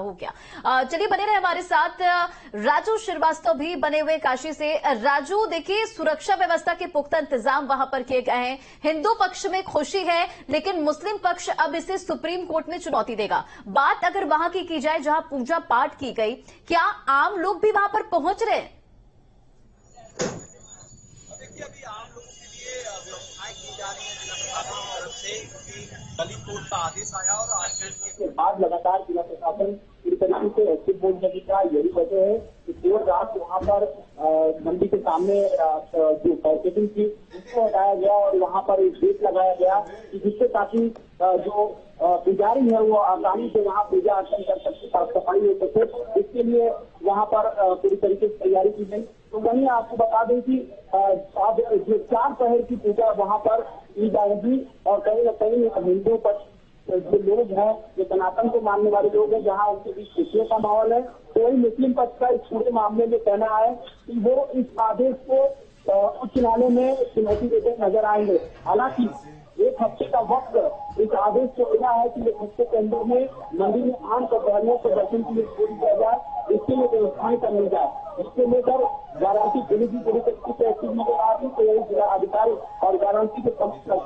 हो गया। चलिए बने रहे हमारे साथ। राजू श्रीवास्तव भी बने हुए काशी से। राजू, देखिए सुरक्षा व्यवस्था के पुख्ता इंतजाम वहां पर किए गए हैं। हिंदू पक्ष में खुशी है, लेकिन मुस्लिम पक्ष अब इसे सुप्रीम कोर्ट में चुनौती देगा। बात अगर वहां की जाए जहां पूजा पाठ की गई, क्या आम लोग भी वहां पर पहुंच रहे हैं? देखिए, अभी आम लोगों के लिए व्यवस्थाएं की जा रही है जिला प्रशासन की तरफ से, क्योंकि गली कोर्ट का आदेश आया और आज के बाद लगातार जिला प्रशासन पूरी तरीके से एक्टिव बोलने की का यही वजह है कि देर रात वहाँ पर मंदिर के सामने जो बैरिकेडिंग थी उसको हटाया गया और वहाँ पर एक गेट लगाया गया कि जिससे ताकि जो पुजारी है वो आसानी से वहाँ पूजा अर्चन कर सकते, साफ सफाई हो सके। इसके लिए वहाँ पर पूरी तरीके से तैयारी की गई। तो वहीं आपको बता दें कि अब जो 4 पहर की पूजा वहाँ पर की जाएगी और कहीं न कहीं हिंदू पक्ष जो लोग हैं, जो सनातन को मानने वाले लोग हैं, जहाँ उनके बीच खुशियों का माहौल है, तो वही मुस्लिम पक्ष का इस पूरे मामले में कहना है कि वो इस आदेश को उच्च न्यायालय में चुनौती देते नजर आएंगे। हालांकि 1 हफ्ते का वक्त इस आदेश को मिला है कि 1 हफ्ते के अंदर में मंदिर में आम श्रद्धालुओं को दर्शन के लिए छोड़ दिया जाए, इसके लिए व्यवस्थाएं करनी जाए। इसको लेकर वाराणसी पुलिस भी पूरी तरीके से एक्टिव नजर आ रही, तो यही जिला अधिकारी और वाराणसी के कमिश्नर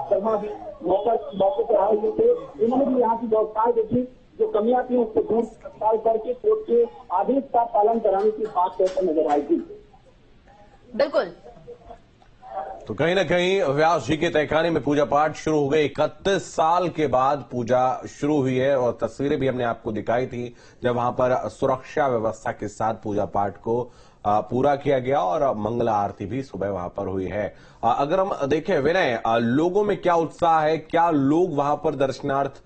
शर्मा भी मौके पर आए हुए थे। इन्होंने भी यहाँ की व्यवस्थाएं देखी, जो कमियां थी उसको दूर करके कोर्ट के आदेश का पालन कराने की बात कहकर नजर आई थी। बिल्कुल। तो कहीं ना कहीं व्यास जी के तहखाने में पूजा पाठ शुरू हो गए। 31 साल के बाद पूजा शुरू हुई है और तस्वीरें भी हमने आपको दिखाई थी जब वहां पर सुरक्षा व्यवस्था के साथ पूजा पाठ को पूरा किया गया और मंगला आरती भी सुबह वहां पर हुई है। अगर हम देखें विनय, लोगों में क्या उत्साह है, क्या लोग वहां पर दर्शनार्थ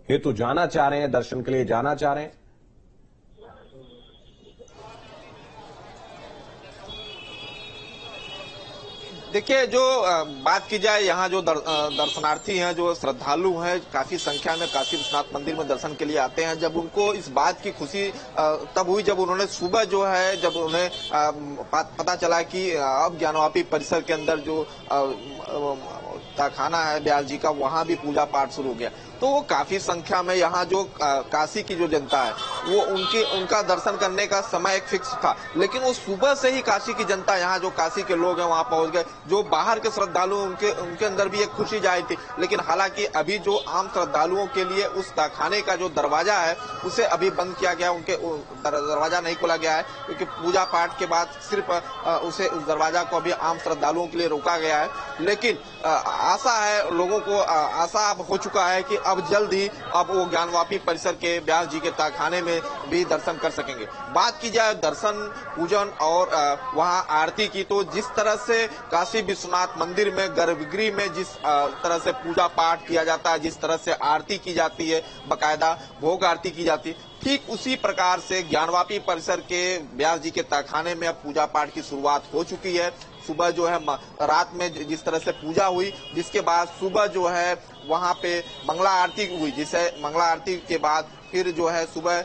हेतु जाना चाह रहे हैं, दर्शन के लिए जाना चाह रहे हैं? देखिए, जो बात की जाए यहाँ जो दर्शनार्थी हैं, जो श्रद्धालु हैं, काफी संख्या में काशी विश्वनाथ मंदिर में दर्शन के लिए आते हैं। जब उनको इस बात की खुशी तब हुई जब उन्होंने सुबह जो है, जब उन्हें पता चला कि अब ज्ञानवापी परिसर के अंदर जो तहखाना है व्यास जी का, वहां भी पूजा पाठ शुरू हो गया। तो वो काफी संख्या में यहाँ जो काशी की जो जनता है वो उनका दर्शन करने का समय एक फिक्स था, लेकिन वो सुबह से ही काशी की जनता, यहाँ जो काशी के लोग हैं वहां पहुंच गए। जो बाहर के श्रद्धालु उनके अंदर भी एक खुशी जाई थी, लेकिन हालांकि अभी जो आम श्रद्धालुओं के लिए उस तहखाने का जो दरवाजा है उसे अभी बंद किया गया, उनके दरवाजा नहीं खोला गया है, क्योंकि पूजा पाठ के बाद सिर्फ उस दरवाजा को अभी आम श्रद्धालुओं के लिए रोका गया है। लेकिन आशा है, लोगों को आशा अब हो चुका है कि अब जल्द ही अब वो ज्ञानवापी परिसर के व्यास जी के तहखाने में भी दर्शन कर सकेंगे। बात की जाए दर्शन, पूजन और वहां आरती की, तो जिस तरह से काशी विश्वनाथ मंदिर में गर्भगृह में जिस तरह से पूजा पाठ किया जाता है, जिस तरह से आरती की जाती है, बाकायदा भोग आरती की जाती है, ठीक उसी प्रकार से ज्ञानवापी परिसर के व्यास जी के तहखाने में अब पूजा पाठ की शुरुआत हो चुकी है। सुबह जो है रात में जिस तरह से पूजा हुई, जिसके बाद सुबह जो है वहां पे मंगला आरती हुई, जिसे मंगला आरती के बाद फिर जो है सुबह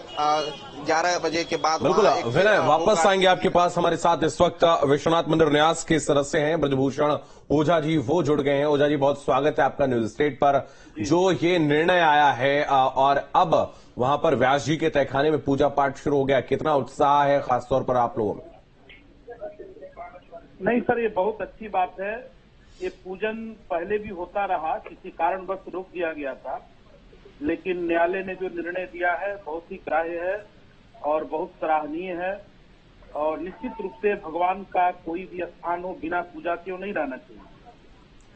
11 बजे के बाद बिल्कुल विनय वापस आएंगे आपके पास। हमारे साथ इस वक्त विश्वनाथ मंदिर न्यास के सदस्य हैं ब्रजभूषण ओझा जी, वो जुड़ गए हैं। ओझा जी, बहुत स्वागत है आपका न्यूज स्टेट पर। जो ये निर्णय आया है और अब वहां पर व्यास जी के तहखाने में पूजा पाठ शुरू हो गया, कितना उत्साह है खासतौर पर आप लोगों में? नहीं सर, ये बहुत अच्छी बात है। ये पूजन पहले भी होता रहा, किसी कारणवश रोक दिया गया था, लेकिन न्यायालय ने जो निर्णय दिया है बहुत ही ग्राह्य है और बहुत सराहनीय है। और निश्चित रूप से भगवान का कोई भी स्थान हो बिना पूजा के वो नहीं रहना चाहिए।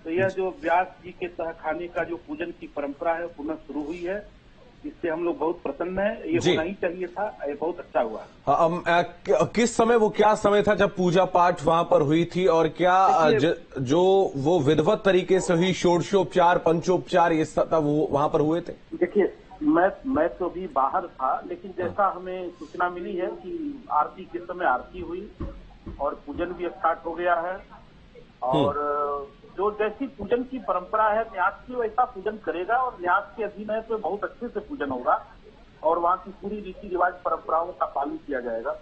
तो यह जो व्यास जी के तहखाने का जो पूजन की परंपरा है पुनः शुरू हुई है, इससे हम लोग बहुत प्रसन्न है। ये होना ही चाहिए था, ये बहुत अच्छा हुआ। किस समय, वो क्या समय था जब पूजा पाठ वहां पर हुई थी, और क्या जो वो विधिवत तरीके से हुई, षोडशोपचार पंचोपचार ये सब वो वहां पर हुए थे? देखिए, मैं तो भी बाहर था, लेकिन जैसा हमें सूचना मिली है कि आरती के समय आरती हुई और पूजन भी स्टार्ट हो गया है। और जो जैसी पूजन की परंपरा है न्यास की, वैसा पूजन करेगा और न्यास के अधीन है तो बहुत अच्छे से पूजन होगा और वहाँ की पूरी रीति रिवाज परंपराओं का पालन किया जाएगा।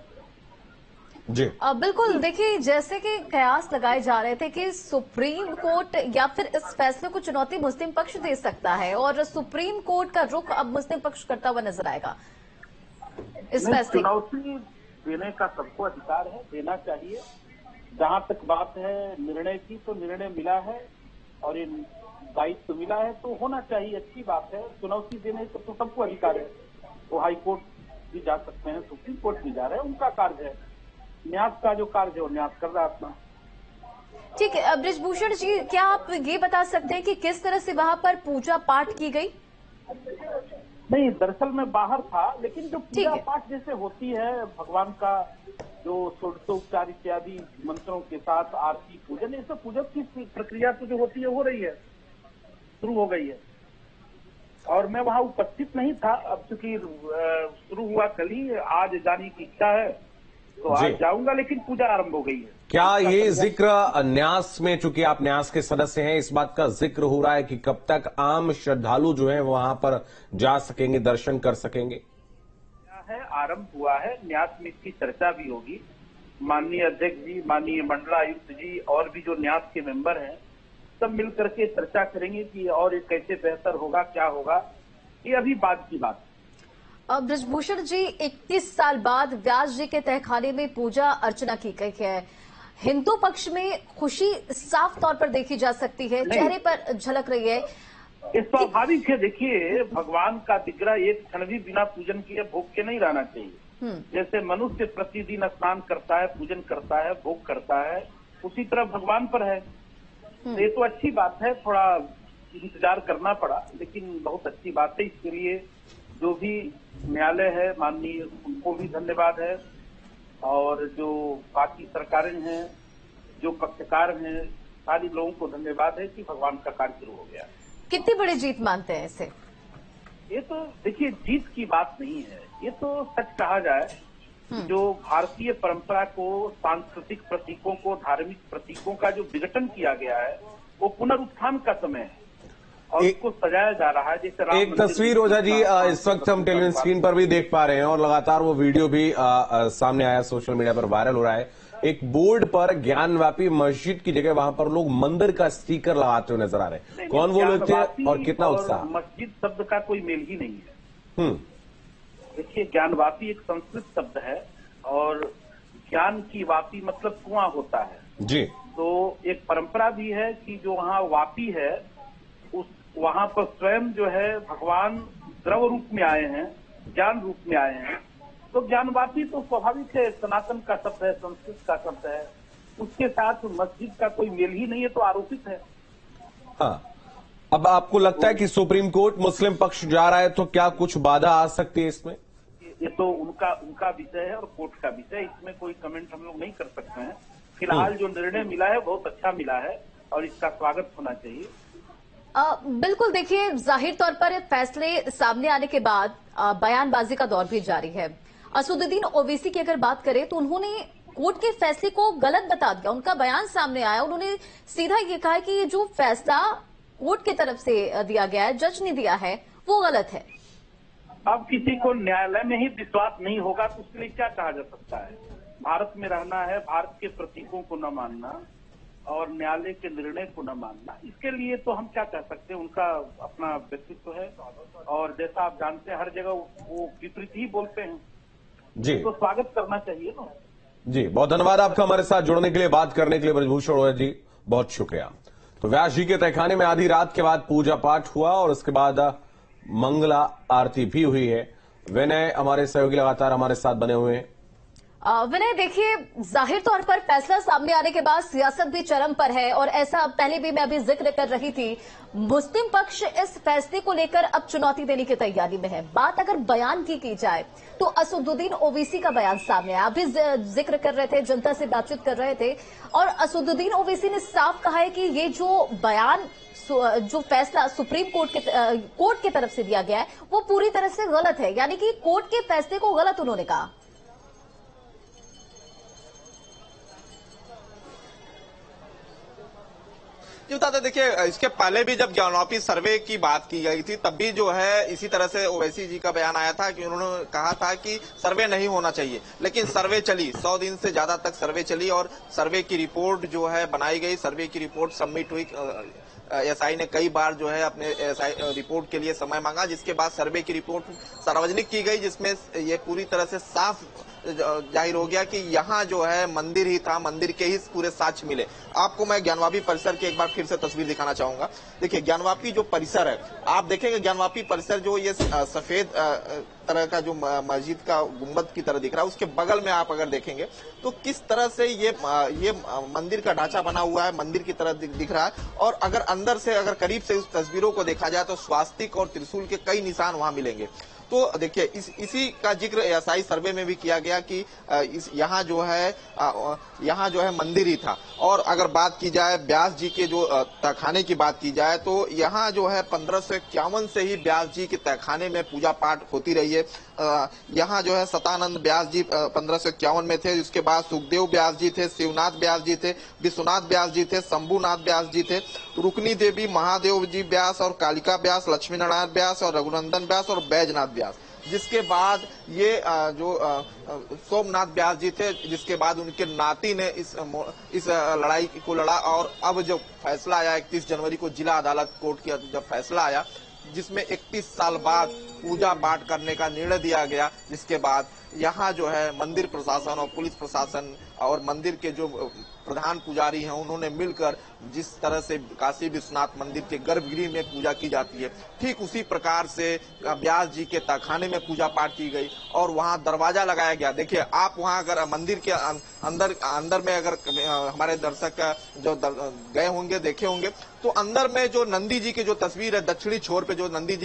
जी बिल्कुल। देखिए, जैसे कि कयास लगाए जा रहे थे कि सुप्रीम कोर्ट या फिर इस फैसले को चुनौती मुस्लिम पक्ष दे सकता है और सुप्रीम कोर्ट का रुख अब मुस्लिम पक्ष करता हुआ नजर आएगा। इस नहीं, फैसले? चुनौती देने का सबको अधिकार है, देना चाहिए। जहां तक बात है निर्णय की, तो निर्णय मिला है और ये दायित्व मिला है तो होना चाहिए, अच्छी बात है। चुनौती देने का तो सबको अधिकार है। वो हाई कोर्ट भी जा सकते हैं, सुप्रीम कोर्ट भी जा रहे हैं, उनका कार्य है। न्यास का जो कार्य है वो न्यास कर रहा है अपना। ठीक है, ब्रिजभूषण जी, क्या आप ये बता सकते हैं कि किस तरह से वहां पर पूजा पाठ की गई? नहीं, दरअसल मैं बाहर था, लेकिन जो पूजा है। पाठ जैसे होती है भगवान का, जो षोडशोपचार इत्यादि मंत्रों के साथ आरती पूजन, ये सब पूजन की प्रक्रिया तो जो होती है हो रही है, शुरू हो गई है। और मैं वहां उपस्थित नहीं था, अब चूंकि शुरू हुआ कल ही, आज जाने की इच्छा है तो आज जाऊंगा, लेकिन पूजा आरंभ हो गई है। क्या ये जिक्र न्यास में, चूंकि आप न्यास के सदस्य हैं, इस बात का जिक्र हो रहा है कि कब तक आम श्रद्धालु जो हैं वहां पर जा सकेंगे, दर्शन कर सकेंगे? क्या है, आरंभ हुआ है, न्यास में इसकी चर्चा भी होगी। माननीय अध्यक्ष जी, माननीय मंडलायुक्त जी और भी जो न्यास के मेंबर हैं, सब मिल करके चर्चा करेंगे कि और ये कैसे बेहतर होगा, क्या होगा, ये अभी बाद की बात। ब्रिजभूषण जी, 21 साल बाद व्यास जी के तहखाने में पूजा अर्चना की गई है। हिंदू पक्ष में खुशी साफ तौर पर देखी जा सकती है, चेहरे पर झलक रही है। ये स्वाभाविक है। देखिए, भगवान का विग्रह एक क्षण भी बिना पूजन किए भोग के नहीं रहना चाहिए। जैसे मनुष्य प्रतिदिन स्नान करता है, पूजन करता है, भोग करता है, उसी तरह भगवान पर है। तो ये तो अच्छी बात है, थोड़ा इंतजार करना पड़ा, लेकिन बहुत अच्छी बात है। इसके लिए जो भी न्यायालय है माननीय, उनको भी धन्यवाद है, और जो बाकी सरकारें हैं, जो पक्षकार हैं, सारी लोगों को धन्यवाद है कि भगवान का कार्य शुरू हो गया। कितनी बड़ी जीत मानते हैं इसे? ये तो देखिए, जीत की बात नहीं है, ये तो सच कहा जाए, जो भारतीय परंपरा को, सांस्कृतिक प्रतीकों को, धार्मिक प्रतीकों का जो विघटन किया गया है, वो पुनरुत्थान का समय है और उसको सजाया जा रहा है। जैसे राम एक तस्वीर ओझा जी इस वक्त हम टेलीविजन स्क्रीन पर भी देख पा रहे हैं और लगातार वो वीडियो भी सामने आया, सोशल मीडिया पर वायरल हो रहा है। एक बोर्ड पर ज्ञानव्यापी मस्जिद की जगह वहां पर लोग मंदिर का स्टिकर लगाते हुए नजर आ रहे हैं। कौन वो लोग थे और कितना उत्साह? मस्जिद शब्द का कोई मेल ही नहीं है। देखिए, ज्ञानवापी एक संस्कृत शब्द है और ज्ञान की वापी मतलब कुआं होता है जी। तो एक परंपरा भी है कि जो वहाँ वापी है, उस वहां पर स्वयं जो है भगवान द्रव रूप में आए हैं, ज्ञान रूप में आए हैं। तो ज्ञानवापी तो स्वाभाविक है, सनातन का शब्द है, संस्कृत का शब्द है, उसके साथ मस्जिद का कोई मेल ही नहीं है, तो आरोपित है। हाँ, अब आपको लगता है कि सुप्रीम कोर्ट मुस्लिम पक्ष जा रहा है तो क्या कुछ बाधा आ सकती है इसमें? ये तो उनका विषय है और कोर्ट का विषय, इसमें कोई कमेंट हम लोग नहीं कर सकते हैं। फिलहाल जो निर्णय मिला है बहुत अच्छा मिला है और इसका स्वागत होना चाहिए। बिल्कुल, देखिए, जाहिर तौर पर फैसले सामने आने के बाद बयानबाजी का दौर भी जारी है। असदुद्दीन ओवैसी की अगर बात करें तो उन्होंने कोर्ट के फैसले को गलत बता दिया। उनका बयान सामने आया, उन्होंने सीधा ये कहा कि ये जो फैसला कोर्ट की तरफ से दिया गया है, जज ने दिया है, वो गलत है। अब किसी को न्यायालय में ही विश्वास नहीं होगा तो उसके लिए क्या कहा जा सकता है? भारत में रहना है, भारत के प्रतीकों को न मानना और न्यायालय के निर्णय को न मानना, इसके लिए तो हम क्या कह सकते हैं? उनका अपना व्यक्तित्व है और जैसा आप जानते हैं हर जगह वो विपरीत ही बोलते हैं जी। तो स्वागत करना चाहिए ना। जी, बहुत धन्यवाद आपका हमारे साथ जुड़ने के लिए, बात करने के लिए ब्रिजभूषण ओझा जी, बहुत शुक्रिया। तो व्यास जी के तहखाने में आधी रात के बाद पूजा पाठ हुआ और उसके बाद मंगला आरती भी हुई है। विनय हमारे सहयोगी लगातार हमारे साथ बने हुए हैं। विनय, देखिए, जाहिर तौर पर फैसला सामने आने के बाद सियासत भी चरम पर है और ऐसा पहले भी मैं अभी जिक्र कर रही थी। मुस्लिम पक्ष इस फैसले को लेकर अब चुनौती देने की तैयारी में है। बात अगर बयान की जाए तो असदुद्दीन ओवैसी का बयान सामने आया, अभी जिक्र कर रहे थे, जनता से बातचीत कर रहे थे और असदुद्दीन ओवैसी ने साफ कहा है कि ये जो बयान, जो फैसला सुप्रीम कोर्ट की तरफ से दिया गया है, वो पूरी तरह से गलत है। यानी कि कोर्ट के फैसले को गलत उन्होंने कहा। जी बताते, देखिए, इसके पहले भी जब ज्ञानवापी सर्वे की बात की गई थी तब भी जो है इसी तरह से ओवैसी जी का बयान आया था कि उन्होंने कहा था कि सर्वे नहीं होना चाहिए, लेकिन सर्वे चली, 100 दिन से ज्यादा तक सर्वे चली और सर्वे की रिपोर्ट जो है बनाई गई, सर्वे की रिपोर्ट सबमिट हुई एसआई ने कई बार जो है अपने एसआई रिपोर्ट के लिए समय मांगा, जिसके बाद सर्वे की रिपोर्ट सार्वजनिक की गई, जिसमें ये पूरी तरह से साफ जाहिर हो गया कि यहाँ जो है मंदिर ही था, मंदिर के ही पूरे साक्ष्य मिले। आपको मैं ज्ञानवापी परिसर की एक बार फिर से तस्वीर दिखाना चाहूंगा। देखिए ज्ञानवापी जो परिसर है, आप देखेंगे ज्ञानवापी परिसर जो ये सफेद तरह का जो मस्जिद का गुंबद की तरह दिख रहा है, उसके बगल में आप अगर देखेंगे तो किस तरह से ये मंदिर का ढांचा बना हुआ है, मंदिर की तरह दिख रहा है। और अगर अंदर से अगर करीब से उस तस्वीरों को देखा जाए तो स्वास्तिक और त्रिशूल के कई निशान वहां मिलेंगे। तो देखिए इसी का जिक्र एसआई सर्वे में भी किया गया कि यहाँ जो है मंदिर ही था। और अगर बात की जाए व्यास जी के जो तहखाने की बात की जाए तो यहाँ जो है 1551 से ही व्यास जी के तहखाने में पूजा पाठ होती रही है। यहाँ जो है सतानंद व्यास जी 1551 में थे, उसके बाद सुखदेव व्यास जी थे, शिवनाथ व्यास जी थे, विश्वनाथ व्यास जी थे, शंभुनाथ व्यास जी थे, रुक्नी देवी, महादेव जी व्यास और कालिका व्यास, लक्ष्मी नारायण व्यास और रघुनंदन व्यास और बैजनाथ व्यास। जिसके बाद ये जो सोमनाथ व्यास जी थे, जिसके बाद उनके नाती ने इस लड़ाई को लड़ा। और अब जो फैसला आया 31 जनवरी को जिला अदालत कोर्ट की जब फैसला आया, जिसमें 31 साल बाद पूजा पाठ करने का निर्णय दिया गया, जिसके बाद यहाँ जो है मंदिर प्रशासन और पुलिस प्रशासन और मंदिर के जो प्रधान पुजारी हैं उन्होंने मिलकर जिस तरह से काशी विश्वनाथ मंदिर के गर्भगृह में पूजा की जाती है, ठीक उसी प्रकार से व्यास जी के तहखाने में पूजा पाठ की गई और वहां दरवाजा लगाया गया। देखिए आप वहां अगर मंदिर के अंदर में अगर हमारे दर्शक जो गए होंगे, देखे होंगे, तो अंदर में जो नंदी जी की जो तस्वीर है, दक्षिणी छोर पे जो नंदी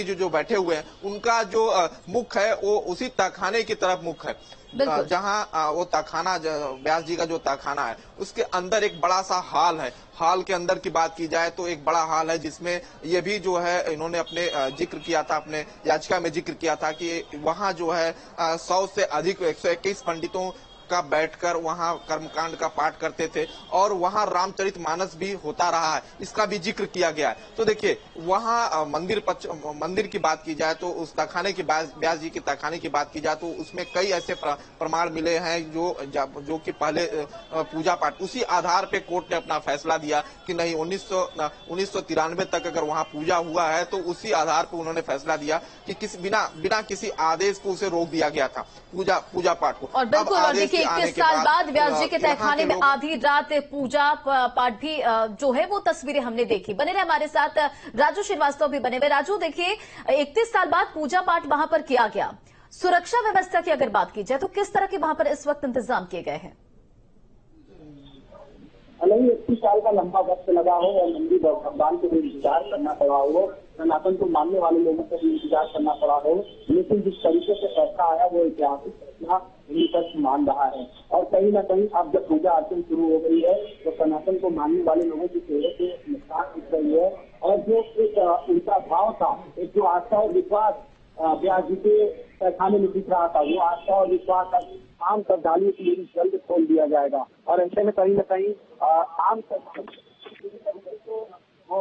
जी जो बैठे हुए हैं, उनका जो मुख है वो उसी तहखाने की तरफ मुख है। जहां वो तहखाना व्यास जी का जो तहखाना है उसके अंदर एक बड़ा सा हॉल है। हॉल के अंदर की बात की जाए तो एक बड़ा हॉल है, जिसमें ये भी जो है इन्होंने अपने जिक्र किया था, अपने याचिका में जिक्र किया था कि वहां जो है 100 से अधिक 121 पंडितों का बैठकर वहां कर्मकांड का पाठ करते थे और वहां रामचरितमानस भी होता रहा है, इसका भी जिक्र किया गया है। तो देखिए वहां मंदिर की बात की जाए तो उस तहखाने की व्यास जी के तहखाने की बात की जाए तो उसमें कई ऐसे प्रमाण मिले हैं जो कि पहले पूजा पाठ, उसी आधार पे कोर्ट ने अपना फैसला दिया कि नहीं 1993 तक अगर वहां पूजा हुआ है तो उसी आधार पर उन्होंने फैसला दिया कि बिना किसी आदेश को उसे रोक दिया गया था पूजा पाठ को। और बिल्कुल, और देखिए 21 साल बाद व्यास जी के तहखाने में आधी रात पूजा पाठ भी जो है वो तस्वीरें हमने देखी। बने रहे हमारे साथ राजू श्रीवास्तव भी बने हुए। राजू देखिए 31 साल बाद पूजा पाठ वहां पर किया गया, सुरक्षा व्यवस्था की अगर बात की जाए तो किस तरह के वहां पर इस वक्त इंतजाम किए गए हैं? नहीं, 31 साल का लंबा वक्त लगा हो और मंदिर भगवान को भी इंतजार करना पड़ा हो, सनातन को मानने वाले लोगों को भी इंतजार करना पड़ा हो, लेकिन जिस तरीके से फैसला आया वो ऐतिहासिक फैसला हिंदू पक्ष मान रहा है। और कहीं न कहीं अब जब पूजा अर्चना शुरू हो गई है तो सनातन को मानने वाले लोगों की चेहरे पे मुस्कान दिख रही है और जो एक उनका भाव था, एक जो आस्था और विश्वास व्यास जी के तहखाने में दिख रहा था, वो आस्था और विश्वास आम श्रद्धालुओं के लिए जल्द खोल दिया जाएगा। और ऐसे में कहीं न कहीं आम श्रद्धालु वो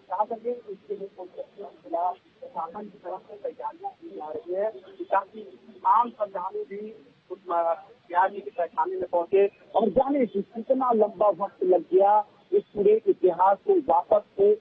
क्या करेंगे, इसके लिए प्रशासन की तरफ से तैयारियां की जा रही है ताकि आम श्रद्धालु भी उस व्यास जी के तहखाने में पहुंचे और जाने कितना लंबा वक्त लग गया इस पूरे इतिहास को वापस से